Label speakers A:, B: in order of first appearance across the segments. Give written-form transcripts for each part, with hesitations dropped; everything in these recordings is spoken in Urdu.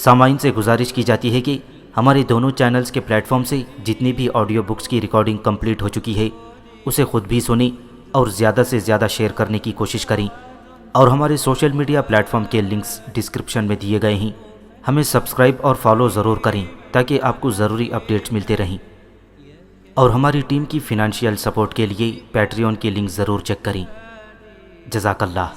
A: سامعین سے گزارش کی جاتی ہے کہ ہمارے دونوں چینلز کے پلیٹ فارم سے جتنی بھی آڈیو بکس کی ریکارڈنگ کمپلیٹ ہو چکی ہے اسے خود بھی سنیں اور زیادہ سے زیادہ شیئر کرنے کی کوشش کریں، اور ہمارے سوشل میڈیا پلیٹ فارم کے لنکس ڈسکرپشن میں دیے گئے ہیں، ہمیں سبسکرائب اور فالو ضرور کریں تاکہ آپ کو ضروری اپڈیٹس ملتے رہیں، اور ہماری ٹیم کی فنانشیل سپورٹ کے لیے پیٹریون کے لنک ضرور چیک کریں۔ جزاک اللہ۔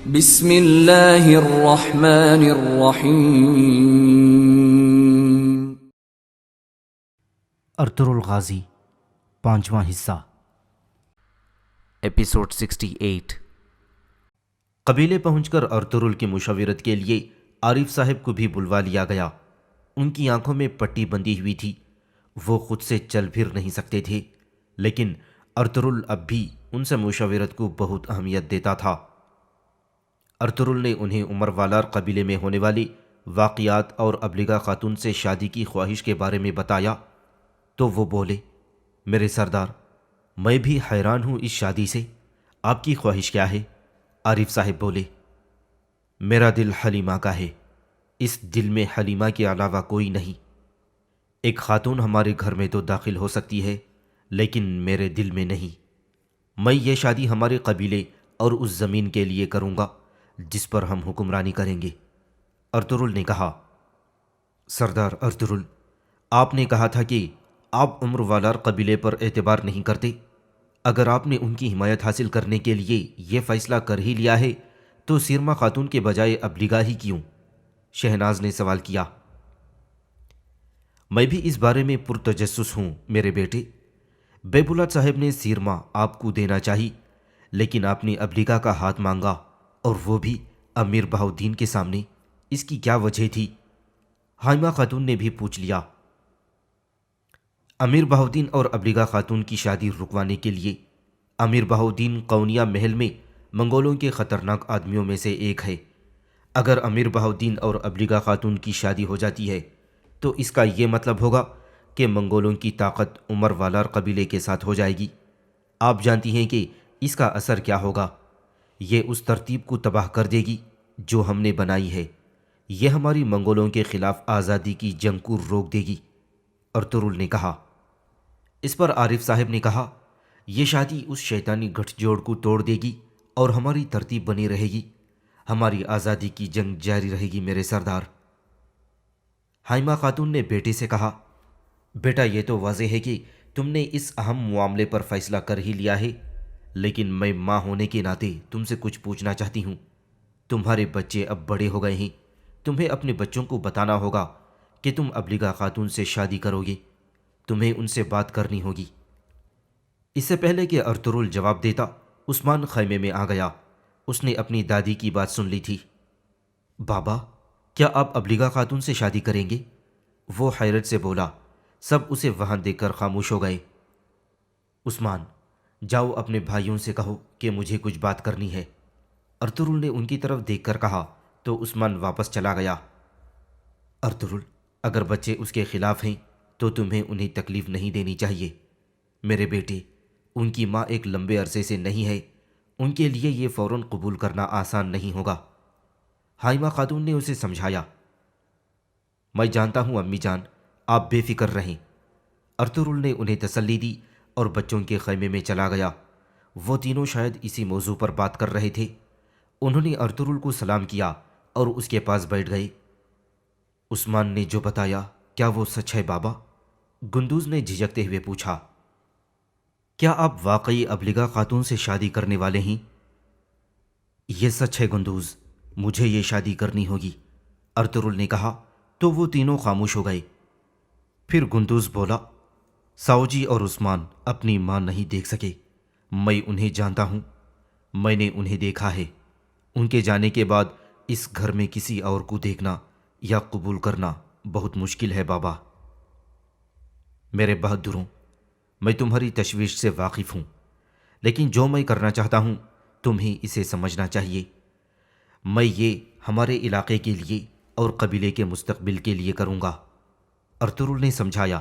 B: بسم اللہ الرحمن الرحیم۔
A: ارطغرل الغازی، 5واں حصہ، ایپیسوڈ 68۔ قبیلے پہنچ کر ارطغرل کی مشاورت کے لیے عارف صاحب کو بھی بلوا لیا گیا۔ ان کی آنکھوں میں پٹی بندھی ہوئی تھی، وہ خود سے چل پھر نہیں سکتے تھے، لیکن ارطغرل اب بھی ان سے مشاورت کو بہت اہمیت دیتا تھا۔ ارطغرل نے انہیں عمر والار قبیلے میں ہونے والی واقعات اور ابلگا خاتون سے شادی کی خواہش کے بارے میں بتایا تو وہ بولے، میرے سردار، میں بھی حیران ہوں اس شادی سے، آپ کی خواہش کیا ہے؟ عارف صاحب بولے، میرا دل حلیمہ کا ہے، اس دل میں حلیمہ کے علاوہ کوئی نہیں۔ ایک خاتون ہمارے گھر میں تو داخل ہو سکتی ہے لیکن میرے دل میں نہیں۔ میں یہ شادی ہمارے قبیلے اور اس زمین کے لیے کروں گا جس پر ہم حکمرانی کریں گے۔ ارطغرل نے کہا، سردار ارطغرل، آپ نے کہا تھا کہ آپ عمر والار قبیلے پر اعتبار نہیں کرتے، اگر آپ نے ان کی حمایت حاصل کرنے کے لیے یہ فیصلہ کر ہی لیا ہے تو سیرما خاتون کے بجائے ابلگا ہی کیوں؟ شہناز نے سوال کیا۔ میں بھی اس بارے میں پرتجسس ہوں میرے بیٹے، بیب اللہ صاحب نے سیرما آپ کو دینا چاہی لیکن آپ نے ابلگا کا ہاتھ مانگا، اور وہ بھی امیر بہاؤدین کے سامنے، اس کی کیا وجہ تھی؟ حائمہ خاتون نے بھی پوچھ لیا۔ امیر بہاؤدین اور ابلگا خاتون کی شادی رکوانے کے لیے امیر بہاؤدین قونیہ محل میں منگولوں کے خطرناک آدمیوں میں سے ایک ہے۔ اگر امیر بہاؤدین اور ابلگا خاتون کی شادی ہو جاتی ہے تو اس کا یہ مطلب ہوگا کہ منگولوں کی طاقت عمر والار قبیلے کے ساتھ ہو جائے گی۔ آپ جانتی ہیں کہ اس کا اثر کیا ہوگا؟ یہ اس ترتیب کو تباہ کر دے گی جو ہم نے بنائی ہے، یہ ہماری منگولوں کے خلاف آزادی کی جنگ کو روک دے گی۔ ارطغرل نے کہا۔ اس پر عارف صاحب نے کہا، یہ شادی اس شیطانی گٹھ جوڑ کو توڑ دے گی اور ہماری ترتیب بنی رہے گی، ہماری آزادی کی جنگ جاری رہے گی میرے سردار۔ حائمہ خاتون نے بیٹے سے کہا، بیٹا یہ تو واضح ہے کہ تم نے اس اہم معاملے پر فیصلہ کر ہی لیا ہے، لیکن میں ماں ہونے کے ناطے تم سے کچھ پوچھنا چاہتی ہوں۔ تمہارے بچے اب بڑے ہو گئے ہیں، تمہیں اپنے بچوں کو بتانا ہوگا کہ تم ابلگا خاتون سے شادی کرو گے، تمہیں ان سے بات کرنی ہوگی۔ اس سے پہلے کہ ارطغرل جواب دیتا، عثمان خیمے میں آ گیا۔ اس نے اپنی دادی کی بات سن لی تھی۔ بابا، کیا آپ ابلگا خاتون سے شادی کریں گے؟ وہ حیرت سے بولا۔ سب اسے وہاں دیکھ کر خاموش ہو گئے۔ عثمان، جاؤ اپنے بھائیوں سے کہو کہ مجھے کچھ بات کرنی ہے۔ ارطغرل نے ان کی طرف دیکھ کر کہا تو عثمان واپس چلا گیا۔ ارطغرل، اگر بچے اس کے خلاف ہیں تو تمہیں انہیں تکلیف نہیں دینی چاہیے۔ میرے بیٹے، ان کی ماں ایک لمبے عرصے سے نہیں ہے، ان کے لیے یہ فوراً قبول کرنا آسان نہیں ہوگا۔ حائمہ خاتون نے اسے سمجھایا۔ میں جانتا ہوں امی جان، آپ بے فکر رہیں۔ ارطغرل نے انہیں تسلی دی اور بچوں کے خیمے میں چلا گیا۔ وہ تینوں شاید اسی موضوع پر بات کر رہے تھے۔ انہوں نے ارطغرل کو سلام کیا اور اس کے پاس بیٹھ گئے۔ عثمان نے جو بتایا کیا وہ سچ ہے بابا؟ گندوز نے جھجکتے ہوئے پوچھا۔ کیا آپ واقعی ابلگا خاتون سے شادی کرنے والے ہیں؟ یہ سچ ہے گندوز، مجھے یہ شادی کرنی ہوگی، ارطغرل نے کہا تو وہ تینوں خاموش ہو گئے۔ پھر گندوز بولا، ساؤجی اور عثمان اپنی ماں نہیں دیکھ سکے، میں انہیں جانتا ہوں، میں نے انہیں دیکھا ہے۔ ان کے جانے کے بعد اس گھر میں کسی اور کو دیکھنا یا قبول کرنا بہت مشکل ہے بابا۔ میرے بہادروں، میں تمہاری تشویش سے واقف ہوں، لیکن جو میں کرنا چاہتا ہوں تمہیں اسے سمجھنا چاہیے۔ میں یہ ہمارے علاقے کے لیے اور قبیلے کے مستقبل کے لیے کروں گا۔ ارطغرل نے سمجھایا۔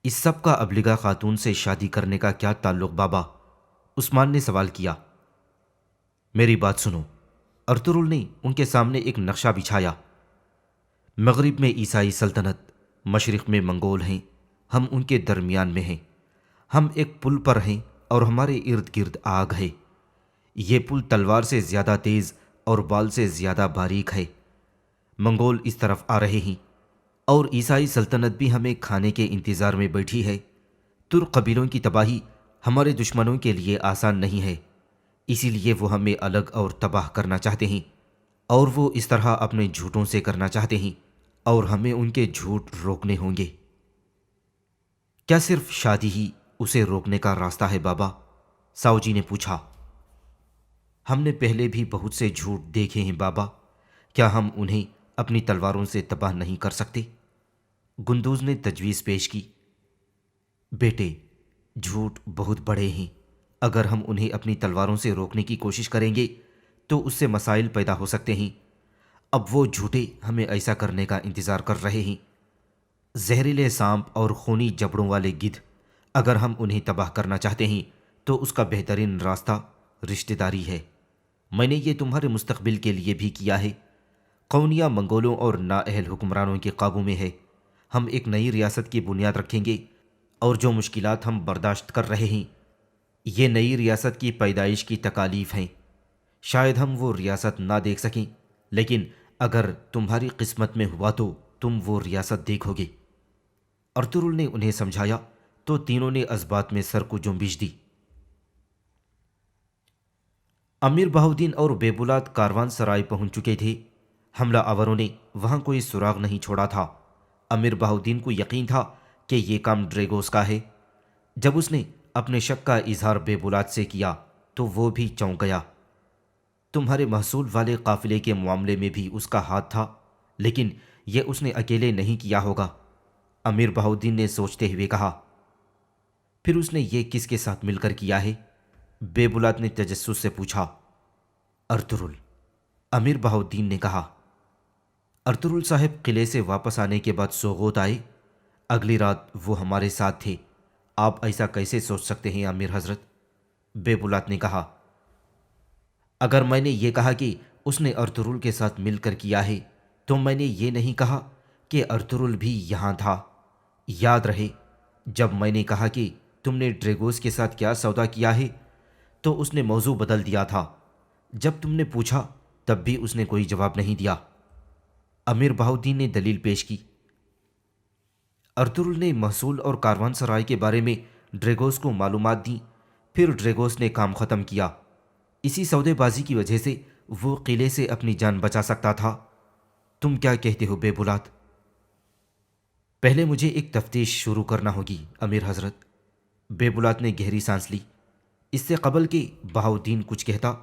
A: اس سب کا ابلگا خاتون سے شادی کرنے کا کیا تعلق بابا؟ عثمان نے سوال کیا۔ میری بات سنو، ارطغرل نے ان کے سامنے ایک نقشہ بچھایا۔ مغرب میں عیسائی سلطنت، مشرق میں منگول ہیں، ہم ان کے درمیان میں ہیں۔ ہم ایک پل پر ہیں اور ہمارے ارد گرد آگ ہے۔ یہ پل تلوار سے زیادہ تیز اور بال سے زیادہ باریک ہے۔ منگول اس طرف آ رہے ہیں اور عیسائی سلطنت بھی ہمیں کھانے کے انتظار میں بیٹھی ہے۔ ترک قبیلوں کی تباہی ہمارے دشمنوں کے لیے آسان نہیں ہے، اسی لیے وہ ہمیں الگ اور تباہ کرنا چاہتے ہیں، اور وہ اس طرح اپنے جھوٹوں سے کرنا چاہتے ہیں، اور ہمیں ان کے جھوٹ روکنے ہوں گے۔ کیا صرف شادی ہی اسے روکنے کا راستہ ہے بابا؟ ساؤ جی نے پوچھا۔ ہم نے پہلے بھی بہت سے جھوٹ دیکھے ہیں بابا، کیا ہم انہیں اپنی تلواروں سے تباہ نہیں کر سکتے؟ گندوز نے تجویز پیش کی۔ بیٹے، جھوٹ بہت بڑے ہیں، اگر ہم انہیں اپنی تلواروں سے روکنے کی کوشش کریں گے تو اس سے مسائل پیدا ہو سکتے ہیں۔ اب وہ جھوٹے ہمیں ایسا کرنے کا انتظار کر رہے ہیں۔ زہریلے سانپ اور خونی جبڑوں والے گدھ، اگر ہم انہیں تباہ کرنا چاہتے ہیں تو اس کا بہترین راستہ رشتہ داری ہے۔ میں نے یہ تمہارے مستقبل کے لیے بھی کیا ہے۔ قونیہ منگولوں اور نااہل حکمرانوں کے قابو میں ہے۔ ہم ایک نئی ریاست کی بنیاد رکھیں گے، اور جو مشکلات ہم برداشت کر رہے ہیں یہ نئی ریاست کی پیدائش کی تکالیف ہیں۔ شاید ہم وہ ریاست نہ دیکھ سکیں، لیکن اگر تمہاری قسمت میں ہوا تو تم وہ ریاست دیکھو گے۔ ارطغرل نے انہیں سمجھایا تو تینوں نے اس بات میں سر کو جنبش دی۔ امیر بہاؤدین اور بیبولات کاروان سرائے پہنچ چکے تھے۔ حملہ آوروں نے وہاں کوئی سراغ نہیں چھوڑا تھا۔ امیر بہاؤدین کو یقین تھا کہ یہ کام ڈریگوس کا ہے۔ جب اس نے اپنے شک کا اظہار بیبولات سے کیا تو وہ بھی چونک گیا۔ تمہارے محصول والے قافلے کے معاملے میں بھی اس کا ہاتھ تھا، لیکن یہ اس نے اکیلے نہیں کیا ہوگا، امیر بہاؤدین نے سوچتے ہوئے کہا۔ پھر اس نے یہ کس کے ساتھ مل کر کیا ہے؟ بیبولات نے تجسس سے پوچھا۔ ارطغرل، امیر بہاؤدین نے کہا۔ ارطغرل صاحب قلعے سے واپس آنے کے بعد سوغوت آئے۔ اگلی رات وہ ہمارے ساتھ تھے۔ آپ ایسا کیسے سوچ سکتے ہیں امیر حضرت؟ بیبولات نے کہا۔ اگر میں نے یہ کہا کہ اس نے ارطغرل کے ساتھ مل کر کیا ہے تو میں نے یہ نہیں کہا کہ ارطغرل بھی یہاں تھا۔ یاد رہے، جب میں نے کہا کہ تم نے ڈریگوس کے ساتھ کیا سودا کیا ہے تو اس نے موضوع بدل دیا تھا۔ جب تم نے پوچھا تب بھی اس نے کوئی جواب نہیں دیا۔ امیر بہاؤدین نے دلیل پیش کی۔ ارطغرل نے محصول اور کاروان سرائے کے بارے میں ڈریگوس کو معلومات دیں، پھر ڈریگوس نے کام ختم کیا۔ اسی سودے بازی کی وجہ سے وہ قلعے سے اپنی جان بچا سکتا تھا۔ تم کیا کہتے ہو بیبولات؟ پہلے مجھے ایک تفتیش شروع کرنا ہوگی امیر حضرت۔ بیبولات نے گہری سانس لی۔ اس سے قبل کہ بہاؤدین کچھ کہتا،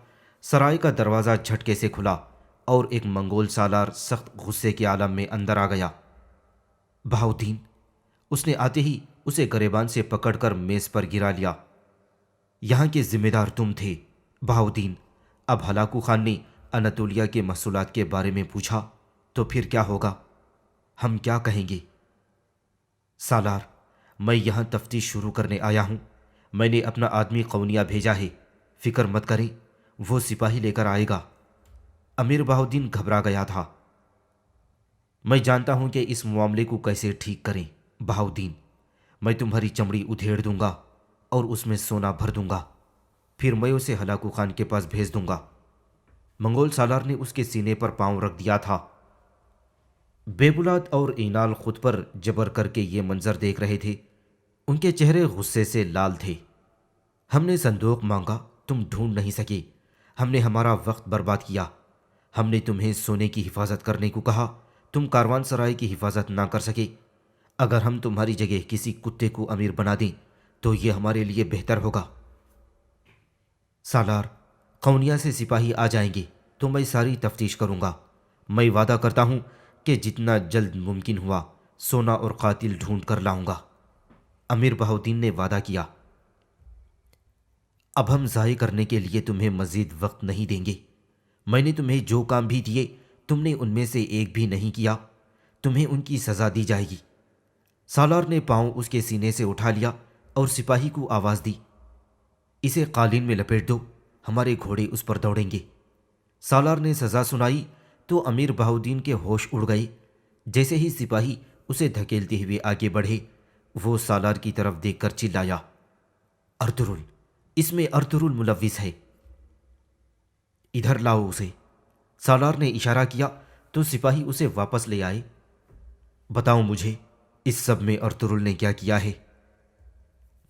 A: سرائے کا دروازہ جھٹکے سے کھلا اور ایک منگول سالار سخت غصے کے عالم میں اندر آ گیا۔ بہاؤدین! اس نے آتے ہی اسے گریبان سے پکڑ کر میز پر گرا لیا۔ یہاں کے ذمہ دار تم تھے بہاؤدین۔ اب ہلاکو خان نے اناتولیہ کے محصولات کے بارے میں پوچھا تو پھر کیا ہوگا؟ ہم کیا کہیں گے؟ سالار، میں یہاں تفتیش شروع کرنے آیا ہوں۔ میں نے اپنا آدمی قونیہ بھیجا ہے، فکر مت کریں، وہ سپاہی لے کر آئے گا۔ امیر بہاؤدین گھبرا گیا تھا۔ میں جانتا ہوں کہ اس معاملے کو کیسے ٹھیک کریں بہاؤدین۔ میں تمہاری چمڑی ادھیڑ دوں گا اور اس میں سونا بھر دوں گا، پھر میں اسے ہلاکو خان کے پاس بھیج دوں گا۔ منگول سالار نے اس کے سینے پر پاؤں رکھ دیا تھا۔ بیبولات اور اینال خود پر جبر کر کے یہ منظر دیکھ رہے تھے۔ ان کے چہرے غصے سے لال تھے۔ ہم نے صندوق مانگا، تم ڈھونڈ نہیں سکے۔ ہم نے ہمارا وقت برباد کیا۔ ہم نے تمہیں سونے کی حفاظت کرنے کو کہا، تم کاروان سرائے کی حفاظت نہ کر سکے۔ اگر ہم تمہاری جگہ کسی کتے کو امیر بنا دیں تو یہ ہمارے لیے بہتر ہوگا۔ سالار، قونیہ سے سپاہی آ جائیں گے تو میں ساری تفتیش کروں گا۔ میں وعدہ کرتا ہوں کہ جتنا جلد ممکن ہوا سونا اور قاتل ڈھونڈ کر لاؤں گا۔ امیر بہاؤدین نے وعدہ کیا۔ اب ہم ضائع کرنے کے لیے تمہیں مزید وقت نہیں دیں گے۔ میں نے تمہیں جو کام بھی دیے تم نے ان میں سے ایک بھی نہیں کیا۔ تمہیں ان کی سزا دی جائے گی۔ سالار نے پاؤں اس کے سینے سے اٹھا لیا اور سپاہی کو آواز دی، اسے قالین میں لپیٹ دو، ہمارے گھوڑے اس پر دوڑیں گے۔ سالار نے سزا سنائی تو امیر بہاؤدین کے ہوش اڑ گئے۔ جیسے ہی سپاہی اسے دھکیلتے ہوئے آگے بڑھے، وہ سالار کی طرف دیکھ کر چلایا، ارطغرل، اس میں ارطغرل ملوث ہے، ادھر لاؤ اسے۔ سالار نے اشارہ کیا تو سپاہی اسے واپس لے آئے۔ بتاؤ مجھے اس سب میں ارطغرل نے کیا کیا ہے؟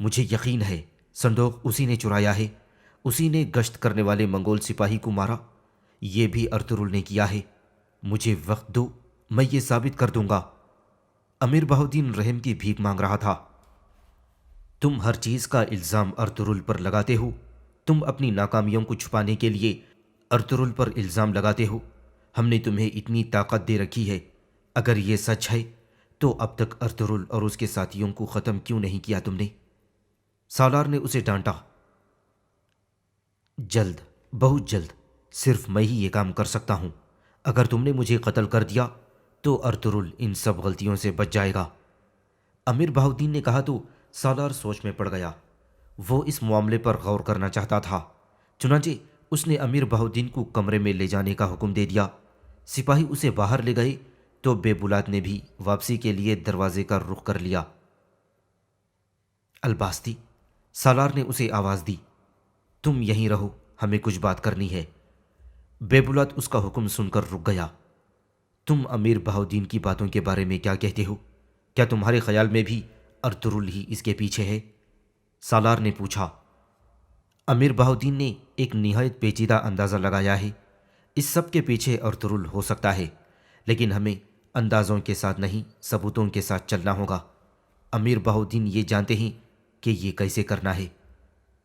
A: مجھے یقین ہے صندوق اسی نے چرایا ہے، اسی نے گشت کرنے والے منگول سپاہی کو مارا، یہ بھی ارطغرل نے کیا ہے۔ مجھے وقت دو، میں یہ ثابت کر دوں گا۔ امیر بہاؤدین رحم کی بھیک مانگ رہا تھا۔ تم ہر چیز کا الزام ارطغرل پر لگاتے ہو، تم اپنی ناکامیوں کو چھپانے کے لیے ارطغرل پر الزام لگاتے ہو۔ ہم نے تمہیں اتنی طاقت دے رکھی ہے، اگر یہ سچ ہے تو اب تک ارطغرل اور اس کے ساتھیوں کو ختم کیوں نہیں کیا تم نے؟ سالار نے اسے ڈانٹا، جلد، بہت جلد، صرف میں ہی یہ کام کر سکتا ہوں۔ اگر تم نے مجھے قتل کر دیا تو ارطغرل ان سب غلطیوں سے بچ جائے گا۔ امیر بہاؤدین نے کہا تو سالار سوچ میں پڑ گیا۔ وہ اس معاملے پر غور کرنا چاہتا تھا، چنانچہ اس نے امیر بہاؤدین کو کمرے میں لے جانے کا حکم دے دیا۔ سپاہی اسے باہر لے گئے تو بے بلات نے بھی واپسی کے لیے دروازے کا رخ کر لیا۔ الباستی، سالار نے اسے آواز دی، تم یہیں رہو، ہمیں کچھ بات کرنی ہے۔ بے بلات اس کا حکم سن کر رک گیا۔ تم امیر بہاؤدین کی باتوں کے بارے میں کیا کہتے ہو؟ کیا تمہارے خیال میں بھی ارطغرل ہی اس کے پیچھے ہے؟ سالار نے پوچھا۔ امیر بہاؤدین نے ایک نہایت پیچیدہ اندازہ لگایا ہے۔ اس سب کے پیچھے ارطغرل ہو سکتا ہے، لیکن ہمیں اندازوں کے ساتھ نہیں، ثبوتوں کے ساتھ چلنا ہوگا۔ امیر بہاؤدین یہ جانتے ہیں کہ یہ کیسے کرنا ہے۔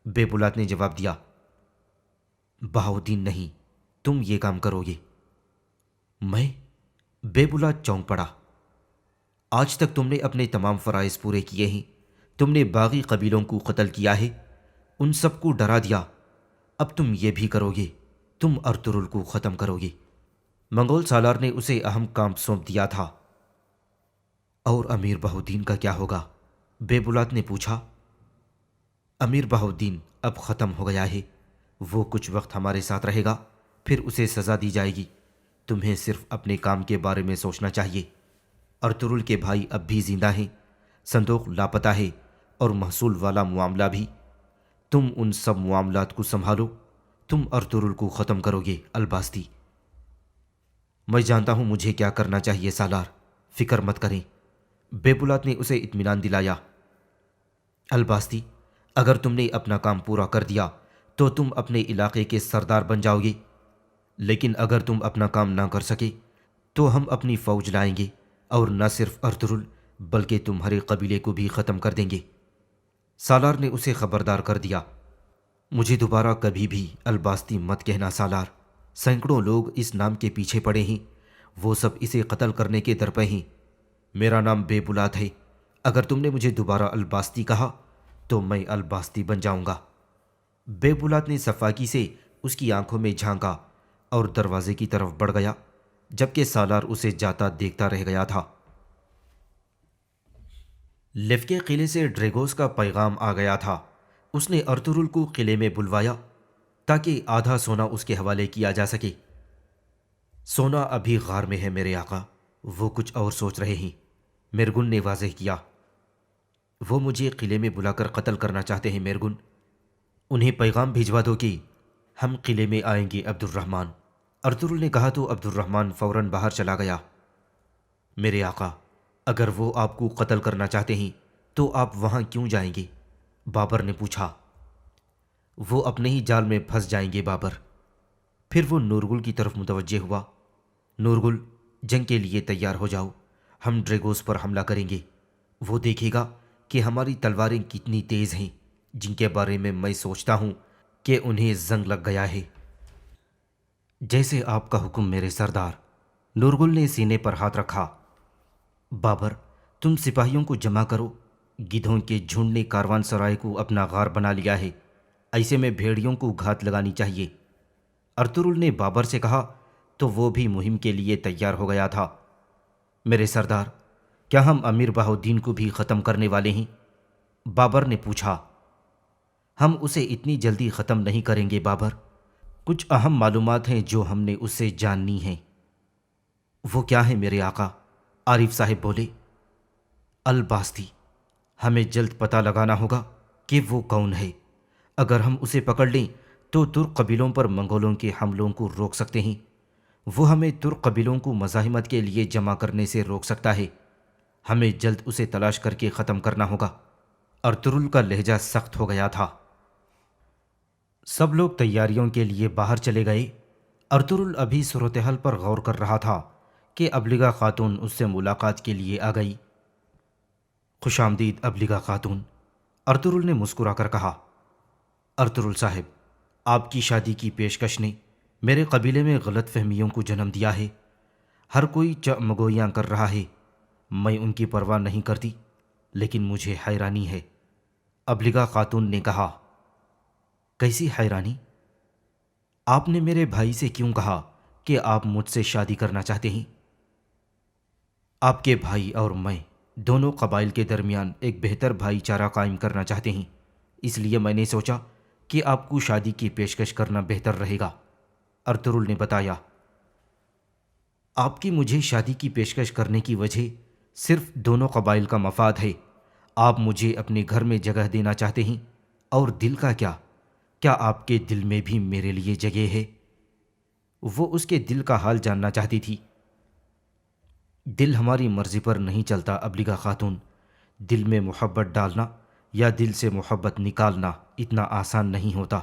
A: بے بلات نے جواب دیا، بہاؤدین نہیں، تم یہ کام کرو گے۔ میں؟ بے بلات چونک پڑا۔ آج تک تم نے اپنے تمام فرائض پورے کیے ہیں، تم نے باغی قبیلوں کو قتل کیا ہے، ان سب کو ڈرا دیا، اب تم یہ بھی کرو گے، تم ارطغرل کو ختم کرو گے۔ منگول سالار نے اسے اہم کام سونپ دیا تھا۔ اور امیر بہاؤدین کا کیا ہوگا؟ بے بلات نے پوچھا۔ امیر بہاؤدین اب ختم ہو گیا ہے، وہ کچھ وقت ہمارے ساتھ رہے گا، پھر اسے سزا دی جائے گی۔ تمہیں صرف اپنے کام کے بارے میں سوچنا چاہیے۔ ارطغرل کے بھائی اب بھی زندہ ہیں، صندوق لاپتہ ہے، اور محصول والا معاملہ بھی۔ تم ان سب معاملات کو سنبھالو، تم ارطغرل کو ختم کرو گے الباستی۔ میں جانتا ہوں مجھے کیا کرنا چاہیے سالار، فکر مت کریں۔ بے بلات نے اسے اطمینان دلایا۔ الباستی، اگر تم نے اپنا کام پورا کر دیا تو تم اپنے علاقے کے سردار بن جاؤ گے، لیکن اگر تم اپنا کام نہ کر سکے تو ہم اپنی فوج لائیں گے، اور نہ صرف ارطغرل بلکہ تمہارے قبیلے کو بھی ختم کر دیں گے۔ سالار نے اسے خبردار کر دیا، مجھے دوبارہ کبھی بھی الباستی مت کہنا سالار۔ سینکڑوں لوگ اس نام کے پیچھے پڑے ہیں، وہ سب اسے قتل کرنے کے در پہ ہیں۔ میرا نام بے بلات ہے، اگر تم نے مجھے دوبارہ الباستی کہا تو میں الباستی بن جاؤں گا۔ بے بلات نے صفاکی سے اس کی آنکھوں میں جھانکا اور دروازے کی طرف بڑھ گیا، جبکہ سالار اسے جاتا دیکھتا رہ گیا تھا۔ لیف کے قلعے سے ڈریگوس کا پیغام آ گیا تھا۔ اس نے ارطغرل کو قلعے میں بلوایا تاکہ آدھا سونا اس کے حوالے کیا جا سکے۔ سونا ابھی غار میں ہے میرے آقا، وہ کچھ اور سوچ رہے ہیں، میرگن نے واضح کیا۔ وہ مجھے قلعے میں بلا کر قتل کرنا چاہتے ہیں میرگن، انہیں پیغام بھیجوا دو کہ ہم قلعے میں آئیں گے عبد الرحمن۔ ارطغرل نے کہا تو عبد الرحمن فوراً باہر چلا گیا۔ میرے آقا، اگر وہ آپ کو قتل کرنا چاہتے ہیں تو آپ وہاں کیوں جائیں گے؟ بابر نے پوچھا۔ وہ اپنے ہی جال میں پھنس جائیں گے بابر۔ پھر وہ نورگل کی طرف متوجہ ہوا۔ نورگل، جنگ کے لیے تیار ہو جاؤ، ہم ڈریگوس پر حملہ کریں گے۔ وہ دیکھے گا کہ ہماری تلواریں کتنی تیز ہیں، جن کے بارے میں سوچتا ہوں کہ انہیں زنگ لگ گیا ہے۔ جیسے آپ کا حکم میرے سردار۔ نورگل نے سینے پر ہاتھ رکھا۔ بابر، تم سپاہیوں کو جمع کرو، گدھوں کے جھنڈ نے کاروان سرائے کو اپنا غار بنا لیا ہے، ایسے میں بھیڑیوں کو گھات لگانی چاہیے۔ ارطغرل نے بابر سے کہا تو وہ بھی مہم کے لیے تیار ہو گیا تھا۔ میرے سردار، کیا ہم امیر بہاؤدین کو بھی ختم کرنے والے ہیں؟ بابر نے پوچھا۔ ہم اسے اتنی جلدی ختم نہیں کریں گے بابر، کچھ اہم معلومات ہیں جو ہم نے اس سے جاننی ہیں۔ وہ کیا ہے میرے آقا؟ عارف صاحب بولے۔ الباستی، ہمیں جلد پتہ لگانا ہوگا کہ وہ کون ہے۔ اگر ہم اسے پکڑ لیں تو ترک قبیلوں پر منگولوں کے حملوں کو روک سکتے ہیں۔ وہ ہمیں ترک قبیلوں کو مزاحمت کے لیے جمع کرنے سے روک سکتا ہے۔ ہمیں جلد اسے تلاش کر کے ختم کرنا ہوگا۔ ارطغرل کا لہجہ سخت ہو گیا تھا۔ سب لوگ تیاریوں کے لیے باہر چلے گئے۔ ارطغرل ابھی صورتحال پر غور کر رہا تھا کہ ابلگا خاتون اس سے ملاقات کے لیے آ گئی۔ خوش آمدید ابلگا خاتون، ارطغرل نے مسکرا کر کہا۔ ارطغرل صاحب، آپ کی شادی کی پیشکش نے میرے قبیلے میں غلط فہمیوں کو جنم دیا ہے۔ ہر کوئی چمگویاں کر رہا ہے، میں ان کی پرواہ نہیں کرتی، لیکن مجھے حیرانی ہے۔ ابلگا خاتون نے کہا۔ کیسی حیرانی؟ آپ نے میرے بھائی سے کیوں کہا کہ آپ مجھ سے شادی کرنا چاہتے ہیں؟ آپ کے بھائی اور میں دونوں قبائل کے درمیان ایک بہتر بھائی چارہ قائم کرنا چاہتے ہیں، اس لیے میں نے سوچا کہ آپ کو شادی کی پیشکش کرنا بہتر رہے گا، ارطغرل نے بتایا۔ آپ کی مجھے شادی کی پیشکش کرنے کی وجہ صرف دونوں قبائل کا مفاد ہے۔ آپ مجھے اپنے گھر میں جگہ دینا چاہتے ہیں، اور دل کا کیا آپ کے دل میں بھی میرے لیے جگہ ہے؟ وہ اس کے دل کا حال جاننا چاہتی تھی۔ دل ہماری مرضی پر نہیں چلتا ابلگا خاتون۔ دل میں محبت ڈالنا یا دل سے محبت نکالنا اتنا آسان نہیں ہوتا۔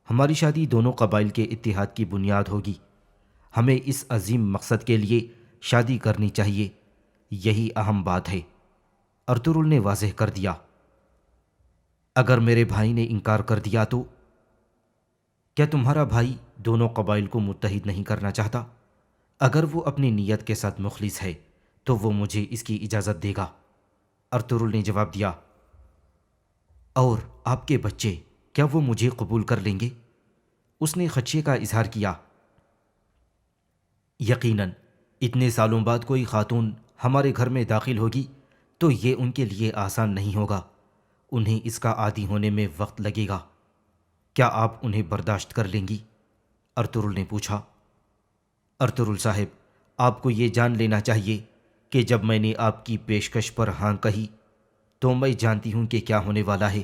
A: ہماری شادی دونوں قبائل کے اتحاد کی بنیاد ہوگی۔ ہمیں اس عظیم مقصد کے لیے شادی کرنی چاہیے، یہی اہم بات ہے، ارطغرل نے واضح کر دیا۔ اگر میرے بھائی نے انکار کر دیا تو؟ کیا تمہارا بھائی دونوں قبائل کو متحد نہیں کرنا چاہتا؟ اگر وہ اپنی نیت کے ساتھ مخلص ہے تو وہ مجھے اس کی اجازت دے گا، ارطغرل نے جواب دیا۔ اور آپ کے بچے، کیا وہ مجھے قبول کر لیں گے؟ اس نے خدشے کا اظہار کیا۔ یقیناً، اتنے سالوں بعد کوئی خاتون ہمارے گھر میں داخل ہوگی تو یہ ان کے لیے آسان نہیں ہوگا۔ انہیں اس کا عادی ہونے میں وقت لگے گا۔ کیا آپ انہیں برداشت کر لیں گی؟ ارطغرل نے پوچھا۔ ارطغرل صاحب، آپ کو یہ جان لینا چاہیے کہ جب میں نے آپ کی پیشکش پر ہاں کہی تو میں جانتی ہوں کہ کیا ہونے والا ہے۔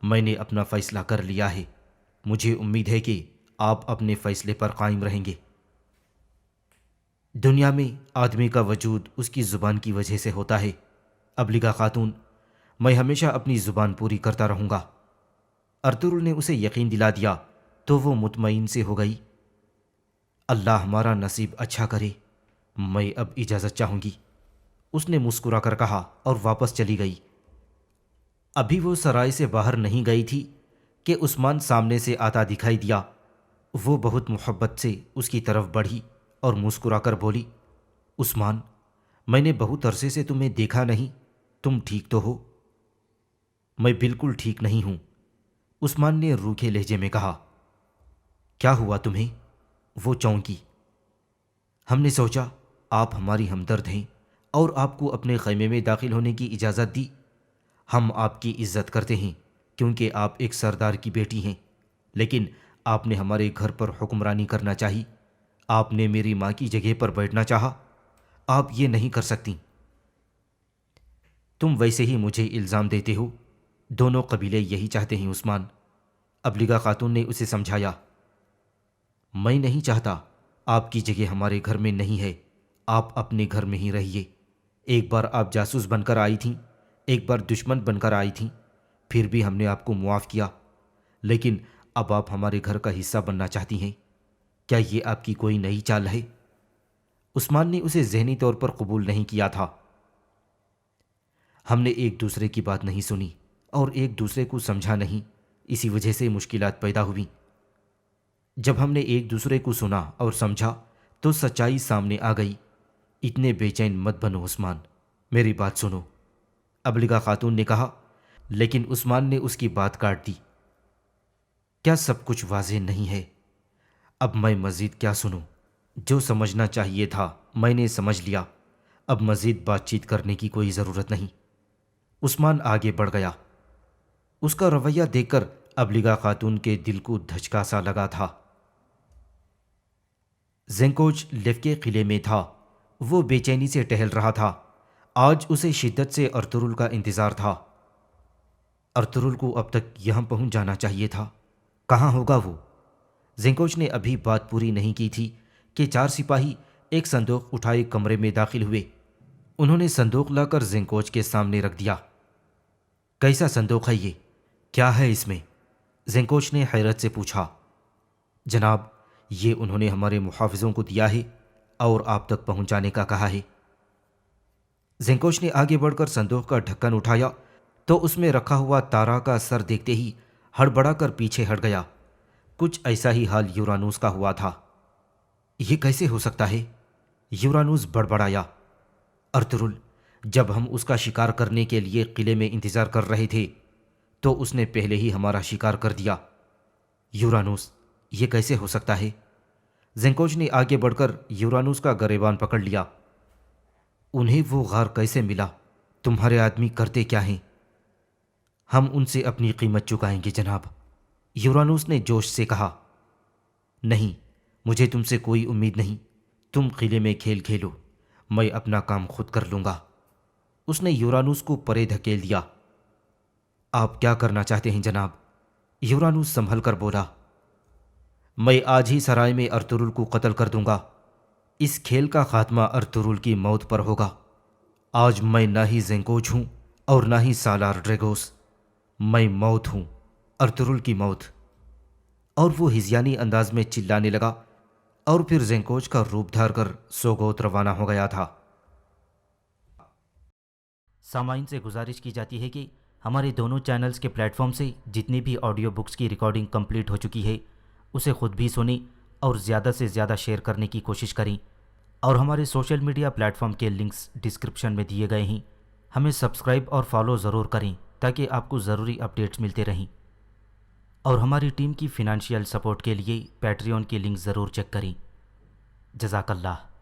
A: میں نے اپنا فیصلہ کر لیا ہے۔ مجھے امید ہے کہ آپ اپنے فیصلے پر قائم رہیں گے۔ دنیا میں آدمی کا وجود اس کی زبان کی وجہ سے ہوتا ہے ابلگا خاتون، میں ہمیشہ اپنی زبان پوری کرتا رہوں گا۔ ارطغرل نے اسے یقین دلا دیا تو وہ مطمئن سے ہو گئی۔ اللہ ہمارا نصیب اچھا کرے، میں اب اجازت چاہوں گی، اس نے مسکرا کر کہا اور واپس چلی گئی۔ ابھی وہ سرائے سے باہر نہیں گئی تھی کہ عثمان سامنے سے آتا دکھائی دیا۔ وہ بہت محبت سے اس کی طرف بڑھی اور مسکرا کر بولی، عثمان، میں نے بہت عرصے سے تمہیں دیکھا نہیں، تم ٹھیک تو ہو؟ میں بالکل ٹھیک نہیں ہوں، عثمان نے روکھے لہجے میں کہا۔ کیا ہوا تمہیں؟ وہ چونکی۔ ہم نے سوچا آپ ہماری ہمدرد ہیں اور آپ کو اپنے خیمے میں داخل ہونے کی اجازت دی۔ ہم آپ کی عزت کرتے ہیں کیونکہ آپ ایک سردار کی بیٹی ہیں، لیکن آپ نے ہمارے گھر پر حکمرانی کرنا چاہی۔ آپ نے میری ماں کی جگہ پر بیٹھنا چاہا۔ آپ یہ نہیں کر سکتی۔ تم ویسے ہی مجھے الزام دیتے ہو، دونوں قبیلے یہی چاہتے ہیں عثمان، ابلگا خاتون نے اسے سمجھایا۔ میں نہیں چاہتا، آپ کی جگہ ہمارے گھر میں نہیں ہے، آپ اپنے گھر میں ہی رہیے۔ ایک بار آپ جاسوس بن کر آئی تھیں، ایک بار دشمن بن کر آئی تھیں، پھر بھی ہم نے آپ کو معاف کیا، لیکن اب آپ ہمارے گھر کا حصہ بننا چاہتی ہیں۔ کیا یہ آپ کی کوئی نئی چال ہے؟ عثمان نے اسے ذہنی طور پر قبول نہیں کیا تھا۔ ہم نے ایک دوسرے کی بات نہیں سنی اور ایک دوسرے کو سمجھا نہیں، اسی وجہ سے مشکلات پیدا ہوئیں۔ جب ہم نے ایک دوسرے کو سنا اور سمجھا تو سچائی سامنے آ گئی۔ اتنے بے چین مت بنو عثمان، میری بات سنو، ابلگا خاتون نے کہا، لیکن عثمان نے اس کی بات کاٹ دی۔ کیا سب کچھ واضح نہیں ہے؟ اب میں مزید کیا سنوں؟ جو سمجھنا چاہیے تھا میں نے سمجھ لیا، اب مزید بات چیت کرنے کی کوئی ضرورت نہیں۔ عثمان آگے بڑھ گیا۔ اس کا رویہ دیکھ کر ابلگا خاتون کے دل کو دھچکا سا لگا تھا۔ زینکوچ لیف کے قلعے میں تھا۔ وہ بے چینی سے ٹہل رہا تھا۔ آج اسے شدت سے ارطغرل کا انتظار تھا۔ ارطغرل کو اب تک یہاں پہنچ جانا چاہیے تھا۔ کہاں ہوگا وہ؟ زینکوچ نے ابھی بات پوری نہیں کی تھی کہ 4 سپاہی ایک صندوق اٹھائے کمرے میں داخل ہوئے۔ انہوں نے صندوق لا کر زینکوچ کے سامنے رکھ دیا۔ کیسا صندوق ہے یہ؟ کیا ہے اس میں؟ زینکوچ نے حیرت سے پوچھا۔ جناب، یہ انہوں نے ہمارے محافظوں کو دیا ہے اور آپ تک پہنچانے کا کہا ہے۔ زینکوچ نے آگے بڑھ کر صندوق کا ڈھکن اٹھایا تو اس میں رکھا ہوا تارا کا سر دیکھتے ہی ہڑبڑا کر پیچھے ہٹ گیا۔ کچھ ایسا ہی حال یورانوس کا ہوا تھا۔ یہ کیسے ہو سکتا ہے؟ یورانوس بڑبڑایا۔ ارطغرل، جب ہم اس کا شکار کرنے کے لیے قلعے میں انتظار کر رہے تھے تو اس نے پہلے ہی ہمارا شکار کر دیا۔ یورانوس، یہ کیسے ہو سکتا ہے؟ زینکوچ نے آگے بڑھ کر یورانوس کا گریبان پکڑ لیا۔ انہیں وہ غار کیسے ملا؟ تمہارے آدمی کرتے کیا ہیں؟ ہم ان سے اپنی قیمت چکائیں گے جناب، یورانوس نے جوش سے کہا۔ نہیں، مجھے تم سے کوئی امید نہیں۔ تم قلعے میں کھیل کھیلو، میں اپنا کام خود کر لوں گا۔ اس نے یورانوس کو پرے دھکیل دیا۔ آپ کیا کرنا چاہتے ہیں جناب؟ یورانوس سنبھل کر بولا۔ میں آج ہی سرائے میں ارطغرل کو قتل کر دوں گا۔ اس کھیل کا خاتمہ ارطغرل کی موت پر ہوگا۔ آج میں نہ ہی زینکوچ ہوں اور نہ ہی سالار ڈریگوس، میں موت ہوں، ارطغرل کی موت۔ اور وہ ہذیانی انداز میں چلانے لگا اور پھر زینکوچ کا روپ دھار کر سوگوت روانہ ہو گیا تھا۔ سامعین سے گزارش کی جاتی ہے کہ ہمارے دونوں چینلز کے پلیٹ فارم سے جتنی بھی آڈیو بکس کی ریکارڈنگ کمپلیٹ ہو چکی ہے اسے خود بھی سنیں اور زیادہ سے زیادہ شیئر کرنے کی کوشش کریں، اور ہمارے سوشل میڈیا پلیٹ فارم کے لنکس ڈسکرپشن میں دیے گئے ہیں۔ ہمیں سبسکرائب اور فالو ضرور کریں تاکہ آپ کو ضروری اپڈیٹس ملتے رہیں، اور ہماری ٹیم کی فنانشیل سپورٹ کے لیے پیٹریون کی لنک ضرور چیک کریں۔ جزاک اللہ۔